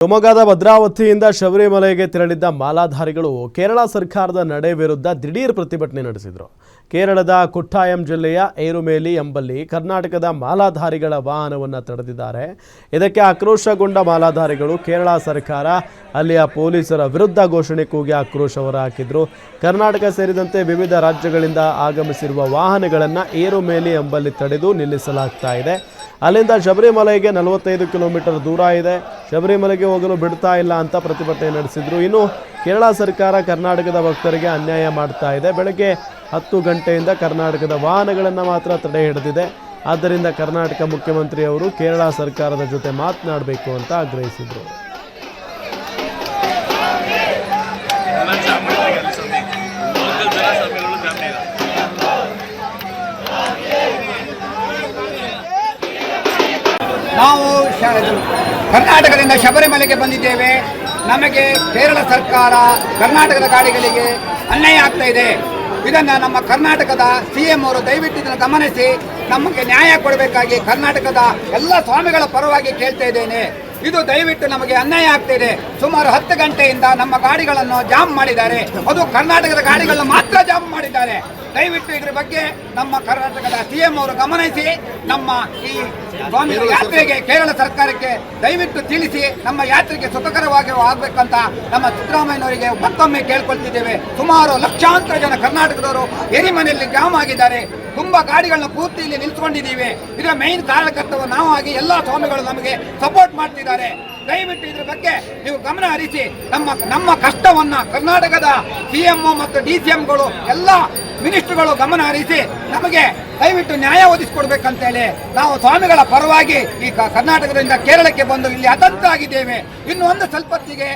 ಶಿವಮೊಗ್ಗದ ಭದ್ರಾವತಿಯಿಂದ ಶಬರಿಮಲೆಗೆ ತೆರಳಿದ್ದ ಮಾಲಾಧಾರಿಗಳು ಕೇರಳ ಸರ್ಕಾರದ ನಡೆ ವಿರುದ್ಧ ದಿಢೀರ್ ಪ್ರತಿಭಟನೆ ನಡೆಸಿದರು. ಕೇರಳದ ಕೊಟ್ಟಾಯಂ ಜಿಲ್ಲೆಯ ಏರುಮೇಲಿ ಎಂಬಲ್ಲಿ ಕರ್ನಾಟಕದ ಮಾಲಾಧಾರಿಗಳ ವಾಹನವನ್ನು ತಡೆದಿದ್ದಾರೆ. ಇದಕ್ಕೆ ಆಕ್ರೋಶಗೊಂಡ ಮಾಲಾಧಾರಿಗಳು ಕೇರಳ ಸರ್ಕಾರ ಅಲ್ಲಿಯ ಪೊಲೀಸರ ವಿರುದ್ಧ ಘೋಷಣೆ ಕೂಗಿ ಆಕ್ರೋಶ ಹೊರಹಾಕಿದ್ರು. ಕರ್ನಾಟಕ ಸೇರಿದಂತೆ ವಿವಿಧ ರಾಜ್ಯಗಳಿಂದ ಆಗಮಿಸಿರುವ ವಾಹನಗಳನ್ನು ಏರುಮೇಲಿ ಎಂಬಲ್ಲಿ ತಡೆದು ನಿಲ್ಲಿಸಲಾಗ್ತಾ ಇದೆ. ಅಲ್ಲಿಂದ ಶಬರಿಮಲೆಗೆ 45 ಕಿಲೋಮೀಟರ್ ದೂರ ಇದೆ. ಶಬರಿಮಲೆಗೆ ಹೋಗಲು ಬಿಡ್ತಾ ಇಲ್ಲ ಅಂತ ಪ್ರತಿಭಟನೆ ನಡೆಸಿದ್ರು. ಇನ್ನು ಕೇರಳ ಸರ್ಕಾರ ಕರ್ನಾಟಕದ ಭಕ್ತರಿಗೆ ಅನ್ಯಾಯ ಮಾಡ್ತಾ ಇದೆ. ಬೆಳಗ್ಗೆ 10 ಗಂಟೆಯಿಂದ ಕರ್ನಾಟಕದ ವಾಹನಗಳನ್ನು ಮಾತ್ರ ತಡೆ ಹಿಡಿದಿದೆ. ಆದ್ದರಿಂದ ಕರ್ನಾಟಕ ಮುಖ್ಯಮಂತ್ರಿಯವರು ಕೇರಳ ಸರ್ಕಾರದ ಜೊತೆ ಮಾತನಾಡಬೇಕು ಅಂತ ಆಗ್ರಹಿಸಿದರು. ನಾವು ಕರ್ನಾಟಕದಿಂದ ಶಬರಿಮಲೆಗೆ ಬಂದಿದ್ದೇವೆ. ನಮಗೆ ಕೇರಳ ಸರ್ಕಾರ ಕರ್ನಾಟಕದ ಗಾಡಿಗಳಿಗೆ ಅನ್ಯಾಯ ಆಗ್ತಾ ಇದೆ. ಇದನ್ನು ನಮ್ಮ ಕರ್ನಾಟಕದ CM ಅವರು ದಯವಿಟ್ಟು ಇದನ್ನು ಗಮನಿಸಿ ನಮಗೆ ನ್ಯಾಯ ಕೊಡಬೇಕಾಗಿ ಕರ್ನಾಟಕದ ಎಲ್ಲ ಸ್ವಾಮಿಗಳ ಪರವಾಗಿ ಕೇಳ್ತಾ ಇದ್ದೇನೆ. ಇದು ದಯವಿಟ್ಟು ನಮಗೆ ಅನ್ಯಾಯ ಆಗ್ತಾ ಇದೆ. ಸುಮಾರು 10 ಗಂಟೆಯಿಂದ ನಮ್ಮ ಗಾಡಿಗಳನ್ನು ಜಾಮ್ ಮಾಡಿದ್ದಾರೆ. ಅದು ಕರ್ನಾಟಕದ ಗಾಡಿಗಳನ್ನು ಮಾತ್ರ ಜಾಮ್ ಮಾಡಿದ್ದಾರೆ. ದಯವಿಟ್ಟು ಇದರ ಬಗ್ಗೆ ನಮ್ಮ ಕರ್ನಾಟಕದ CM ಅವರು ಗಮನಿಸಿ ನಮ್ಮ ಈ ಸ್ವಾಮಿಗಳ ಯಾತ್ರೆಗೆ ಕೇರಳ ಸರ್ಕಾರಕ್ಕೆ ದಯವಿಟ್ಟು ತಿಳಿಸಿ ನಮ್ಮ ಯಾತ್ರೆಗೆ ಸುಖಕರವಾಗಿ ಆಗಬೇಕಂತ ನಮ್ಮ ಸಿದ್ದರಾಮಯ್ಯನವರಿಗೆ ಮತ್ತೊಮ್ಮೆ ಕೇಳ್ಕೊಳ್ತಿದ್ದೇವೆ. ಸುಮಾರು ಲಕ್ಷಾಂತರ ಜನ ಕರ್ನಾಟಕದವರು ಎರಿಮನೆಯಲ್ಲಿ ಜಾಮ್ ಆಗಿದ್ದಾರೆ. ತುಂಬಾ ಗಾಡಿಗಳನ್ನ ಪೂರ್ತಿ ಇಲ್ಲಿ ನಿಲ್ಸ್ಕೊಂಡಿದ್ದೀವಿ. ಇದರ ಮೇನ್ ಕಾರಣಕರ್ತರು ನಾವು ಆಗಿ ಎಲ್ಲ ಸ್ವಾಮಿಗಳು ನಮಗೆ ಸಪೋರ್ಟ್ ಮಾಡ್ತಿದ್ದಾರೆ. ದಯವಿಟ್ಟು ಇದ್ರ ಬಗ್ಗೆ ನೀವು ಗಮನ ಹರಿಸಿ ನಮ್ಮ ಕಷ್ಟವನ್ನ ಕರ್ನಾಟಕದ CM ಮತ್ತು DCMಗಳು ಎಲ್ಲ ಮಿನಿಸ್ಟರ್ಗಳು ಗಮನ ಹರಿಸಿ ನಮಗೆ ದಯವಿಟ್ಟು ನ್ಯಾಯ ಒದಗಿಸಿಕೊಡ್ಬೇಕಂತೇಳಿ ನಾವು ಸ್ವಾಮಿಗಳ ಪರವಾಗಿ ಈ ಕರ್ನಾಟಕದಿಂದ ಕೇರಳಕ್ಕೆ ಬಂದು ಇಲ್ಲಿ ಅತಂತ್ರ ಆಗಿದ್ದೇವೆ. ಇನ್ನು ಒಂದು ಸ್ವಲ್ಪತ್ತಿಗೆ